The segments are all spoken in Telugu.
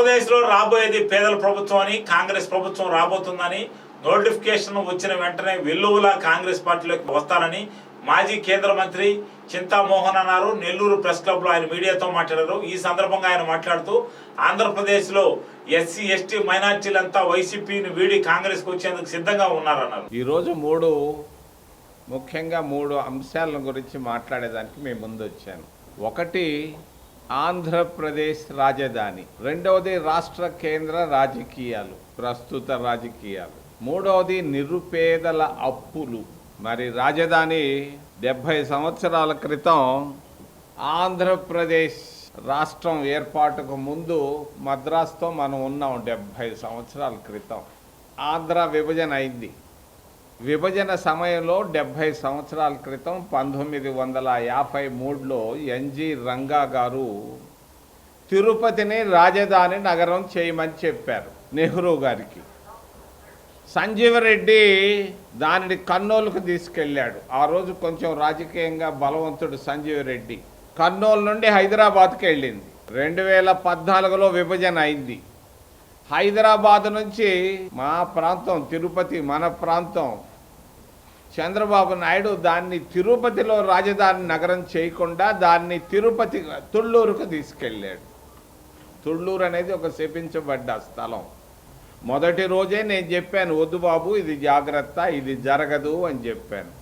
ఆంధ్రప్రదేశ్లో రాబోయేది పేదల ప్రభుత్వం అని, కాంగ్రెస్ ప్రభుత్వం రాబోతుందని, నోటిఫికేషన్ వచ్చిన వెంటనే వెల్లువలా కాంగ్రెస్ పార్టీలోకి వస్తారని మాజీ కేంద్ర మంత్రి చింతామోహన్ అన్నారు. నెల్లూరు ప్రెస్ క్లబ్లో ఆయన మీడియాతో మాట్లాడారు. ఈ సందర్భంగా ఆయన మాట్లాడుతూ ఆంధ్రప్రదేశ్లో ఎస్సీ ఎస్టీ మైనార్టీలంతా వైసీపీని వీడి కాంగ్రెస్కి వచ్చేందుకు సిద్ధంగా ఉన్నారన్నారు. ఈరోజు ముఖ్యంగా మూడు అంశాల గురించి మాట్లాడేదానికి మేము ముందు వచ్చాను. ఒకటి ఆంధ్రప్రదేశ్ రాజధాని, రెండవది రాష్ట్ర కేంద్ర రాజకీయాలు, ప్రస్తుత రాజకీయాలు, మూడవది నిరుపేదల అప్పులు. మరి రాజధాని 70 సంవత్సరాల క్రితం ఆంధ్రప్రదేశ్ రాష్ట్రం ఏర్పాటుకు ముందు మద్రాసుతో మనం ఉన్నాం. 70 సంవత్సరాల క్రితం ఆంధ్ర విభజన అయింది. విభజన సమయంలో 70 సంవత్సరాల క్రితం 1953లో ఎన్జి రంగా గారు తిరుపతిని రాజధాని నగరం చేయమని చెప్పారు నెహ్రూ గారికి. సంజీవరెడ్డి దానిని కర్నూలుకు తీసుకెళ్ళాడు. ఆ రోజు కొంచెం రాజకీయంగా బలవంతుడు సంజీవరెడ్డి. కర్నూలు నుండి హైదరాబాద్కి వెళ్ళింది. 2014లో విభజన అయింది. హైదరాబాద్ నుంచి మా ప్రాంతం తిరుపతి, మన ప్రాంతం, చంద్రబాబు నాయుడు దాన్ని తిరుపతిలో రాజధాని నగరం చేయకుండా దాన్ని తుళ్ళూరుకు తీసుకెళ్ళాడు. తుళ్ళూరు అనేది ఒక శపించబడ్డ స్థలం. మొదటి రోజే నేను చెప్పాను, వద్దు బాబు ఇది జాగ్రత్త, ఇది జరగదు అని చెప్పాను.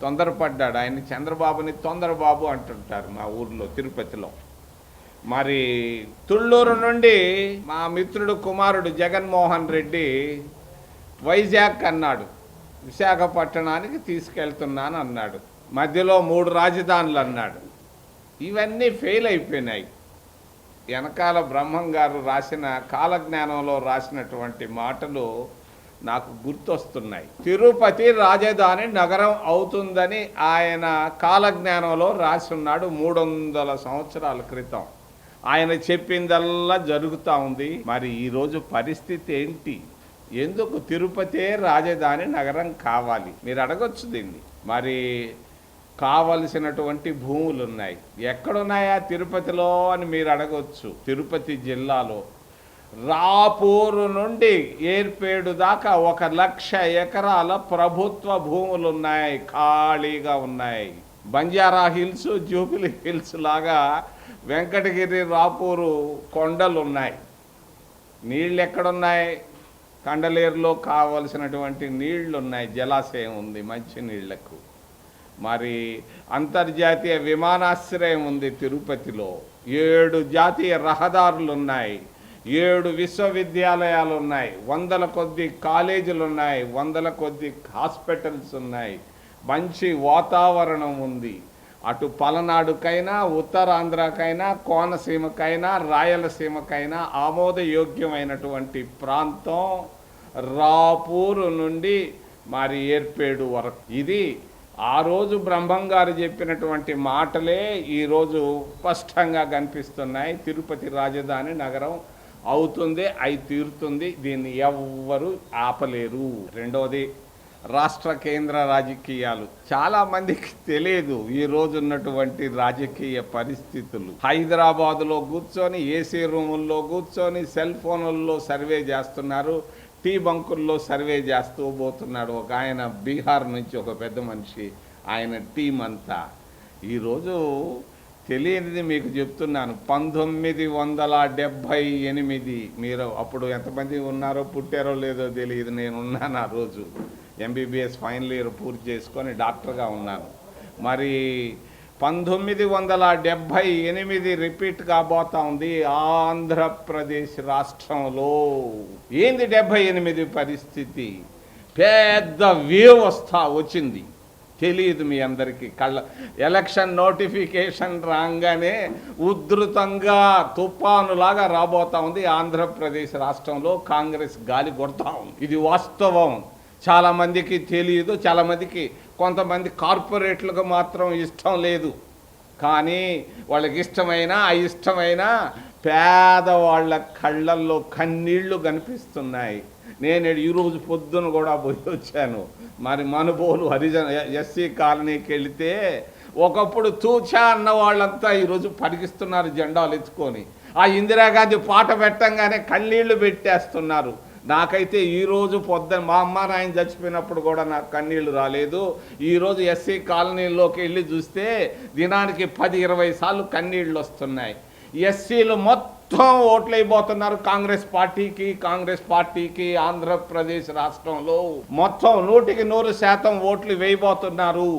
తొందరపడ్డాడు. ఆయన చంద్రబాబుని తొందరబాబు అంటుంటారు మా ఊర్లో తిరుపతిలో. మరి తుళ్ళూరు నుండి మా మిత్రుడు కుమారుడు జగన్మోహన్ రెడ్డి వైజాగ్ అన్నాడు, విశాఖపట్టణానికి తీసుకెళ్తున్నాను అన్నాడు. మధ్యలో 3 రాజధానులు అన్నాడు. ఇవన్నీ ఫెయిల్ అయిపోయినాయి. వెనకాల బ్రహ్మం గారు రాసిన కాలజ్ఞానంలో రాసినటువంటి మాటలు నాకు గుర్తొస్తున్నాయి. తిరుపతి రాజధాని నగరం అవుతుందని ఆయన కాలజ్ఞానంలో రాసున్నాడు 300 సంవత్సరాల క్రితం. ఆయన చెప్పిందల్లా జరుగుతూ ఉంది. మరి ఈరోజు పరిస్థితి ఏంటి? ఎందుకు తిరుపతే రాజధాని నగరం కావాలి? మీరు అడగొచ్చు దీన్ని. మరి కావలసినటువంటి భూములు ఉన్నాయి. ఎక్కడున్నాయా తిరుపతిలో అని మీరు అడగొచ్చు. తిరుపతి జిల్లాలో రాపూరు నుండి ఏర్పేడు దాకా 1,00,000 ఎకరాల ప్రభుత్వ భూములు ఉన్నాయి, ఖాళీగా ఉన్నాయి. బంజారా హిల్స్, జూబిలీ హిల్స్ లాగా వెంకటగిరి, రాపూరు కొండలు ఉన్నాయి. నీళ్ళు ఎక్కడున్నాయి? కండలేరులో కావలసినటువంటి నీళ్లు ఉన్నాయి, జలాశయం ఉంది మంచి నీళ్లకు. మరి అంతర్జాతీయ విమానాశ్రయం ఉంది తిరుపతిలో. 7 జాతీయ రహదారులు ఉన్నాయి, 7 విశ్వవిద్యాలయాలు ఉన్నాయి, 100 కొద్ది కాలేజీలు ఉన్నాయి, 100 కొద్ది హాస్పిటల్స్ ఉన్నాయి, మంచి వాతావరణం ఉంది. అటు పలనాడుకైనా, ఉత్తరాంధ్రకైనా, కోనసీమకైనా, రాయలసీమకైనా ఆమోదయోగ్యమైనటువంటి ప్రాంతం రాపూరు నుండి మరి ఏర్పేడు వరకు. ఇది ఆ రోజు బ్రహ్మం గారు చెప్పినటువంటి మాటలే ఈరోజు స్పష్టంగా కనిపిస్తున్నాయి. తిరుపతి రాజధాని నగరం అవుతుంది, అయి తీరుతుంది. దీన్ని ఎవ్వరూ ఆపలేరు. రెండవది రాష్ట్ర కేంద్ర రాజకీయాలు. చాలామందికి తెలియదు ఈరోజు ఉన్నటువంటి రాజకీయ పరిస్థితులు. హైదరాబాదులో కూర్చొని, ఏసీ రూముల్లో కూర్చొని, సెల్ ఫోన్లలో సర్వే చేస్తున్నారు, టీ బంకుల్లో సర్వే చేస్తూ పోతున్నాడు ఒక ఆయన, బీహార్ నుంచి ఒక పెద్ద మనిషి. ఆయన టీం అంతా ఈరోజు తెలియనిది మీకు చెప్తున్నాను. 1978 మీరు అప్పుడు ఎంతమంది ఉన్నారో, పుట్టారో లేదో తెలియదు. నేను ఉన్నాను ఆ రోజు. ఎంబీబీఎస్ ఫైనల్ ఇయర్ పూర్తి చేసుకొని డాక్టర్గా ఉన్నాను. మరి 1978 రిపీట్ కాబోతా ఉంది ఆంధ్రప్రదేశ్ రాష్ట్రంలో. ఏంది 78 పరిస్థితి? పెద్ద వేవ్ వచ్చింది. తెలియదు మీ అందరికీ. ఎలక్షన్ నోటిఫికేషన్ రాగానే ఉధృతంగా తుఫానులాగా రాబోతా ఉంది ఆంధ్రప్రదేశ్ రాష్ట్రంలో. కాంగ్రెస్ గాలి కొడతా ఉంది. ఇది వాస్తవం. చాలామందికి తెలియదు. చాలామందికి, కొంతమంది కార్పొరేట్లకు మాత్రం ఇష్టం లేదు. కానీ వాళ్ళకి ఇష్టమైనా అయిష్టమైనా పేదవాళ్ళ కళ్ళల్లో కన్నీళ్లు కనిపిస్తున్నాయి. నేను ఈరోజు పొద్దున కూడా పోయి వచ్చాను. మరి మనుబోలు హరిజన ఎస్సీ కాలనీకి వెళితే ఒకప్పుడు తూచా అన్న వాళ్ళంతా ఈరోజు పరిగిస్తున్నారు జెండాలు ఎత్తుకొని. ఆ ఇందిరాగాంధీ పాట పెట్టంగానే కన్నీళ్లు పెట్టేస్తున్నారు. నాకైతే ఈరోజు పొద్దున మా అమ్మ నాయన చచ్చిపోయినప్పుడు కూడా నాకు కన్నీళ్లు రాలేదు. ఈరోజు ఎస్సీ కాలనీలోకి వెళ్ళి చూస్తే దినానికి 10-20 సార్లు కన్నీళ్ళు వస్తున్నాయి. ఎస్సీలు మొత్తం ఓట్లు అయిపోతున్నారు కాంగ్రెస్ పార్టీకి. ఆంధ్రప్రదేశ్ రాష్ట్రంలో మొత్తం 100% ఓట్లు వేయబోతున్నారు.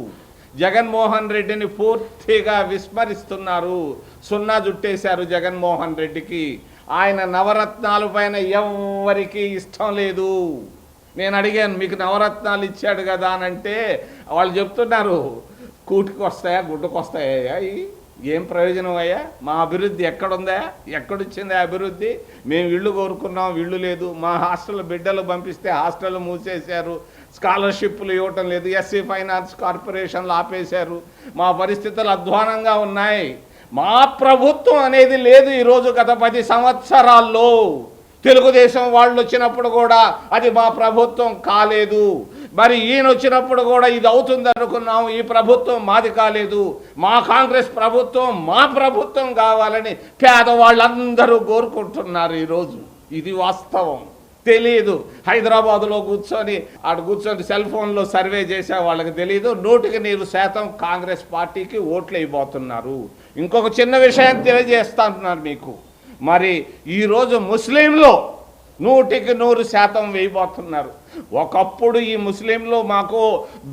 జగన్మోహన్ రెడ్డిని పూర్తిగా విస్మరిస్తున్నారు. సున్నా జుట్టేశారు జగన్మోహన్ రెడ్డికి. ఆయన నవరత్నాల పైన ఎవ్వరికీ ఇష్టం లేదు. నేను అడిగాను, మీకు నవరత్నాలు ఇచ్చాడు కదా అని అంటే వాళ్ళు చెప్తున్నారు, కూటికి వస్తాయా గుడ్డకు వస్తాయా, ఏం ప్రయోజనం అయ్యా, మా అభివృద్ధి ఎక్కడుందా, ఎక్కడొచ్చిందా అభివృద్ధి, మేము ఇళ్ళు కోరుకున్నాం ఇళ్ళు లేదు, మా హాస్టల్ బిడ్డలు పంపిస్తే హాస్టల్ మూసేశారు, స్కాలర్షిప్లు ఇవ్వటం లేదు, ఎస్సీ ఫైనాన్స్ కార్పొరేషన్లు ఆపేశారు, మా పరిస్థితులు అధ్వానంగా ఉన్నాయి. మా ప్రభుత్వం అనేది లేదు ఈరోజు. గత 10 సంవత్సరాల్లో తెలుగుదేశం వాళ్ళు వచ్చినప్పుడు కూడా అది మా ప్రభుత్వం కాలేదు. మరి ఈయన వచ్చినప్పుడు కూడా ఇది అవుతుంది అనుకున్నాం, ఈ ప్రభుత్వం మాది కాలేదు. మా కాంగ్రెస్ ప్రభుత్వం మా ప్రభుత్వం కావాలని పేదవాళ్ళందరూ కోరుకుంటున్నారు ఈరోజు. ఇది వాస్తవం. తెలియదు. హైదరాబాదులో కూర్చొని సెల్ ఫోన్లో సర్వే చేసే వాళ్ళకి తెలియదు. 100% కాంగ్రెస్ పార్టీకి ఓట్లు అయిపోతున్నారు. ఇంకొక చిన్న విషయం తెలియజేస్తాను మీకు. మరి ఈరోజు ముస్లింలు 100% వేయబోతున్నారు. ఒకప్పుడు ఈ ముస్లింలు మాకు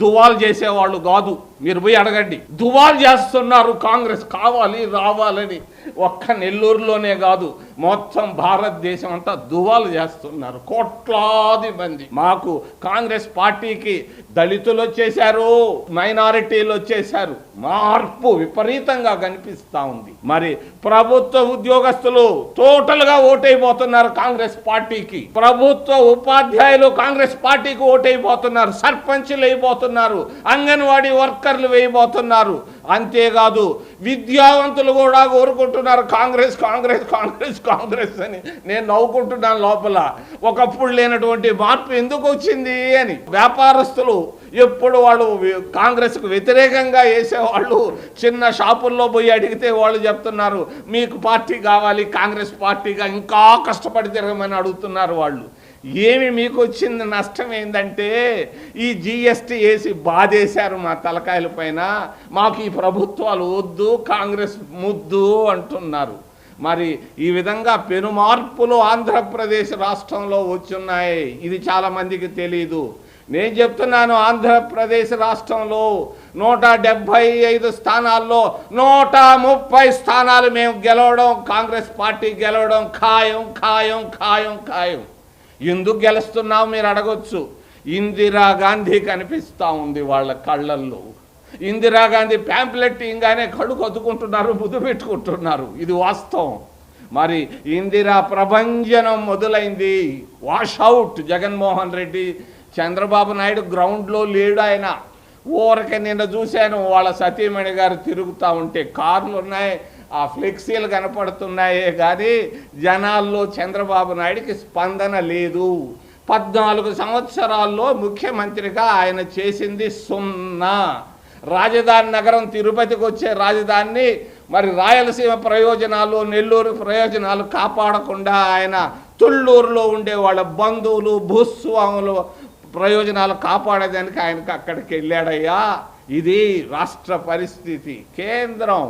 దువాలు చేసేవాళ్ళు కాదు, మీరు పోయి అడగండి. దువాలు చేస్తున్నారు కాంగ్రెస్ కావాలి రావాలని. ఒక్క నెల్లూరులోనే కాదు, మొత్తం భారతదేశం అంతా దువాలు చేస్తున్నారు కోట్లాది మంది. మాకు కాంగ్రెస్ పార్టీకి దళితులు వచ్చేశారు, మైనారిటీలు వచ్చేశారు. మార్పు విపరీతంగా కనిపిస్తూ ఉంది. మరి ప్రభుత్వ ఉద్యోగస్తులు టోటల్గా ఓటైపోతున్నారు కాంగ్రెస్ పార్టీకి. ప్రభుత్వ ఉపాధ్యాయులు కాంగ్రెస్ పార్టీకి ఓటైపోతున్నారు. సర్పంచ్లు అయిపోతున్నారు, అంగన్వాడీ వర్కర్లు వేయబోతున్నారు. అంతేకాదు విద్యావంతులు కూడా కోరుకుంటున్నారు కాంగ్రెస్ కాంగ్రెస్ కాంగ్రెస్ కాంగ్రెస్ అని. నేను నవ్వుకుంటున్నాను లోపల. ఒకప్పుడు లేనటువంటి మార్పు ఎందుకు వచ్చింది అని. వ్యాపారస్తులు ఎప్పుడు వాళ్ళు కాంగ్రెస్కు వ్యతిరేకంగా వేసేవాళ్ళు చిన్న షాపుల్లో పోయి అడిగితే వాళ్ళు చెప్తున్నారు, మీకు పార్టీ కావాలి కాంగ్రెస్ పార్టీగా ఇంకా కష్టపడి తిరగమని అడుగుతున్నారు వాళ్ళు. ఏమి మీకు వచ్చింది నష్టం ఏంటంటే ఈ జిఎస్టీ వేసి బాధేశారు మా తలకాయల పైన. మాకు ఈ ప్రభుత్వాలు వద్దు, కాంగ్రెస్ ముద్దు అంటున్నారు. మరి ఈ విధంగా పెను మార్పులు ఆంధ్రప్రదేశ్ రాష్ట్రంలో వచ్చున్నాయి. ఇది చాలామందికి తెలీదు. నేను చెప్తున్నాను, ఆంధ్రప్రదేశ్ రాష్ట్రంలో 175 స్థానాల్లో 130 స్థానాలు మేము గెలవడం, కాంగ్రెస్ పార్టీ గెలవడం ఖాయం ఖాయం ఖాయం ఖాయం. ఎందుకు గెలుస్తున్నావు మీరు అడగొచ్చు. ఇందిరాగాంధీ కనిపిస్తూ ఉంది వాళ్ళ కళ్ళల్లో. ఇందిరాగాంధీ ప్యాంప్లెట్ ఇంగానే కడుగు అద్దుకుంటున్నారు, ముద్దు పెట్టుకుంటున్నారు. ఇది వాస్తవం. మరి ఇందిరా ప్రభంజనం మొదలైంది. వాషౌట్ జగన్మోహన్ రెడ్డి. చంద్రబాబు నాయుడు గ్రౌండ్లో లేడు. ఆయన ఊరకే నిన్న చూశాను, వాళ్ళ సతీమణి గారు తిరుగుతూ ఉంటే కార్లు ఉన్నాయి, ఆ ఫ్లెక్సీలు కనపడుతున్నాయే కానీ జనాల్లో చంద్రబాబు నాయుడికి స్పందన లేదు. 14 సంవత్సరాల్లో ముఖ్యమంత్రిగా ఆయన చేసింది 0. రాజధాని నగరం తిరుపతికి వచ్చే రాజధానిని మరి రాయలసీమ ప్రయోజనాలు, నెల్లూరు ప్రయోజనాలు కాపాడకుండా ఆయన తుళ్ళూరులో ఉండే వాళ్ళ బంధువులు భూస్వాములు ప్రయోజనాలు కాపాడేదానికి ఆయనకు అక్కడికి వెళ్ళాడయ్యా. ఇది రాష్ట్ర పరిస్థితి. కేంద్రం,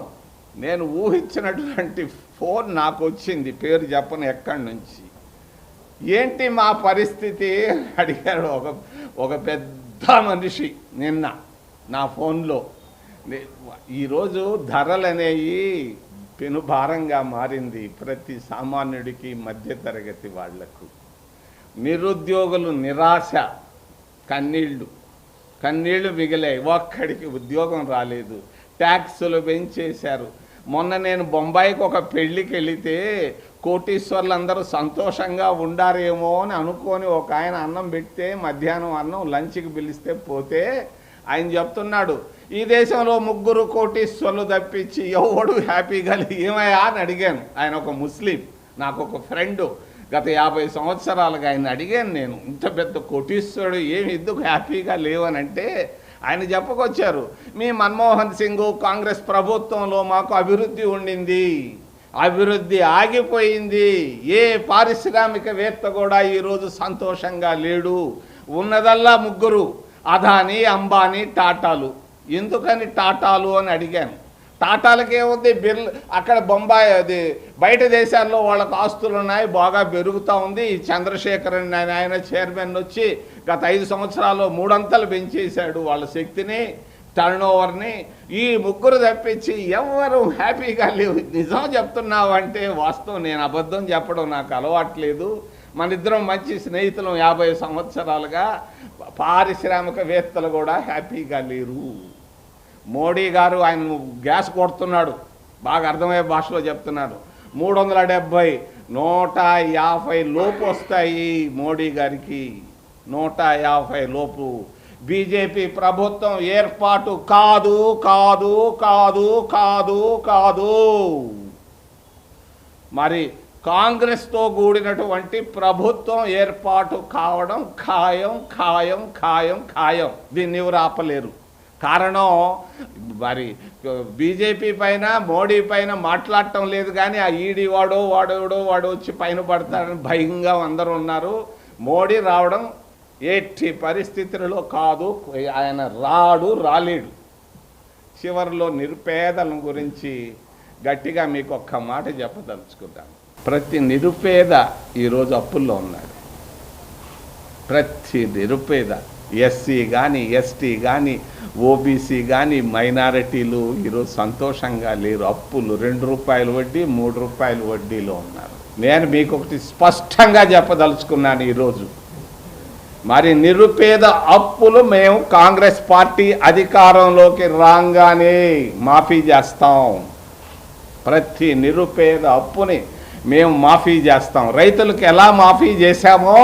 నేను ఊహించినటువంటి ఫోన్ నాకు వచ్చింది, పేరు చెప్పను ఎక్కడి నుంచి. ఏంటి మా పరిస్థితి అడిగాడు ఒక పెద్ద మనిషి నిన్న నా ఫోన్లో. ఈరోజు ధరలు అనేవి పెనుభారంగా మారింది ప్రతి సామాన్యుడికి, మధ్యతరగతి వాళ్లకు. నిరుద్యోగులు నిరాశ, కన్నీళ్లు మిగిలాయి. ఒక్కడికి ఉద్యోగం రాలేదు. ట్యాక్సులు పెంచేశారు. మొన్న నేను బొంబాయికి ఒక పెళ్ళికి వెళితే కోటీశ్వర్లు అందరూ సంతోషంగా ఉండారేమో అని అనుకొని ఒక ఆయన అన్నం పెడితే, మధ్యాహ్నం అన్నం లంచ్కి పిలిస్తే పోతే ఆయన చెప్తున్నాడు, ఈ దేశంలో 3 కోటీశ్వర్లు తప్పించి ఎవడు హ్యాపీగా ఏమయ్యా అని అడిగాను. ఆయన ఒక ముస్లిం, నాకు ఒక ఫ్రెండు. గత 50 సంవత్సరాలుగా ఆయన అడిగాను నేను, ఇంత పెద్ద కోటీశ్వరుడు ఏమి ఎందుకు హ్యాపీగా లేవనంటే ఆయన చెప్పుకొచ్చారు, మీ మన్మోహన్ సింగ్ కాంగ్రెస్ ప్రభుత్వంలో మాకు అభివృద్ధి ఉండింది, అభివృద్ధి ఆగిపోయింది. ఏ పారిశ్రామికవేత్త కూడా ఈరోజు సంతోషంగా లేడు. ఉన్నదల్లా ముగ్గురు, అదానీ, అంబానీ, టాటాలు. ఎందుకని టాటాలు అని అడిగాను. టాటాలకి ఏముంది, బిర్ల అక్కడ బొంబాయి అది బయట దేశాల్లో వాళ్ళకు ఆస్తులు ఉన్నాయి, బాగా పెరుగుతూ ఉంది. ఈ చంద్రశేఖరన్ ఆయన చైర్మన్ వచ్చి గత 5 సంవత్సరాల్లో 3 అంతలు పెంచేశాడు వాళ్ళ శక్తిని, టర్న్ ఓవర్ని. ఈ ముగ్గురు తప్పించి ఎవరు హ్యాపీగా లేవు. నిజం చెప్తున్నావు అంటే వాస్తవం, నేను అబద్ధం చెప్పడం నాకు అలవాట్లేదు. మన ఇద్దరం మంచి స్నేహితులం 50 సంవత్సరాలుగా. పారిశ్రామికవేత్తలు కూడా హ్యాపీగా లేరు. మోడీ గారు ఆయన గ్యాస్ కొడుతున్నాడు, బాగా అర్థమయ్యే భాషలో చెప్తున్నాడు. 370, 150 లోపు వస్తాయి మోడీ గారికి, 150 లోపు. బీజేపీ ప్రభుత్వం ఏర్పాటు కాదు కాదు కాదు కాదు కాదు. మరి కాంగ్రెస్తో కూడినటువంటి ప్రభుత్వం ఏర్పాటు కావడం ఖాయం ఖాయం ఖాయం ఖాయం. దీన్ని ఎవరు ఆపలేరు. కారణం మరి బీజేపీ పైన మోడీ పైన మాట్లాడటం లేదు, కానీ ఆ ఈడీ వాడు వచ్చి పైన పడతాడని భయంగా అందరూ ఉన్నారు. మోడీ రావడం ఎట్టి పరిస్థితులలో కాదు, ఆయన రాలేడు. చివరిలో నిరుపేదల గురించి గట్టిగా మీకు ఒక్క మాట చెప్పదలుచుకుంటాను. ప్రతి నిరుపేద ఈరోజు అప్పుల్లో ఉన్నాడు. ప్రతి నిరుపేద, ఎస్సీ కానీ, ఎస్టీ కానీ, ఓబీసీ కానీ, మైనారిటీలు ఈరోజు సంతోషంగా లేరు. అప్పులు 2 రూపాయలు వడ్డీ, 3 రూపాయలు వడ్డీలో ఉన్నారు. నేను మీకు ఒకటి స్పష్టంగా చెప్పదలుచుకున్నాను ఈరోజు. మరి నిరుపేద అప్పులు మేము కాంగ్రెస్ పార్టీ అధికారంలోకి రాగానే మాఫీ చేస్తాం. ప్రతి నిరుపేద అప్పుని మేము మాఫీ చేస్తాం. రైతులకు ఎలా మాఫీ చేశామో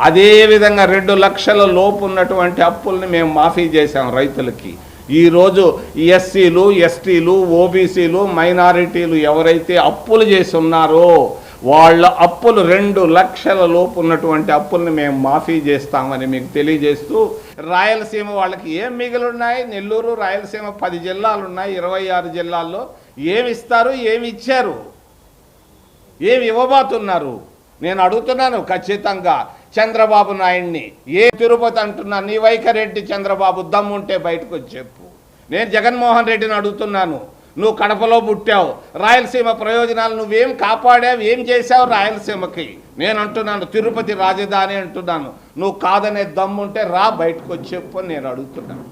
అదేవిధంగా 2 లక్షల లోపు ఉన్నటువంటి అప్పుల్ని మేము మాఫీ చేశాం రైతులకి. ఈరోజు ఎస్సీలు, ఎస్టీలు, ఓబీసీలు, మైనారిటీలు ఎవరైతే అప్పులు చేసి ఉన్నారో వాళ్ళ అప్పులు 2 లక్షల లోపు ఉన్నటువంటి అప్పుల్ని మేము మాఫీ చేస్తామని మీకు తెలియజేస్తూ, రాయలసీమ వాళ్ళకి ఏం మిగిలిన్నాయి? నెల్లూరు, రాయలసీమ 10 జిల్లాలు ఉన్నాయి. 26 జిల్లాల్లో ఏమి ఇస్తారు, ఏమి ఇచ్చారు, ఏమి ఇవ్వబోతున్నారు? నేను అడుగుతున్నాను ఖచ్చితంగా చంద్రబాబు నాయుడిని. ఏ తిరుపతి అంటున్నా, నీ వైఖరెడ్డి చంద్రబాబు దమ్ముంటే బయటకు వచ్చి చెప్పు. నేను జగన్మోహన్ రెడ్డిని అడుగుతున్నాను, నువ్వు కడపలో పుట్టావు, రాయలసీమ ప్రయోజనాలు నువ్వేం కాపాడావు, ఏం చేశావు రాయలసీమకి? నేను అంటున్నాను తిరుపతి రాజధాని అంటున్నాను. నువ్వు కాదనే దమ్ముంటే రా, బయటకు వచ్చి చెప్పు అని నేను అడుగుతున్నాను.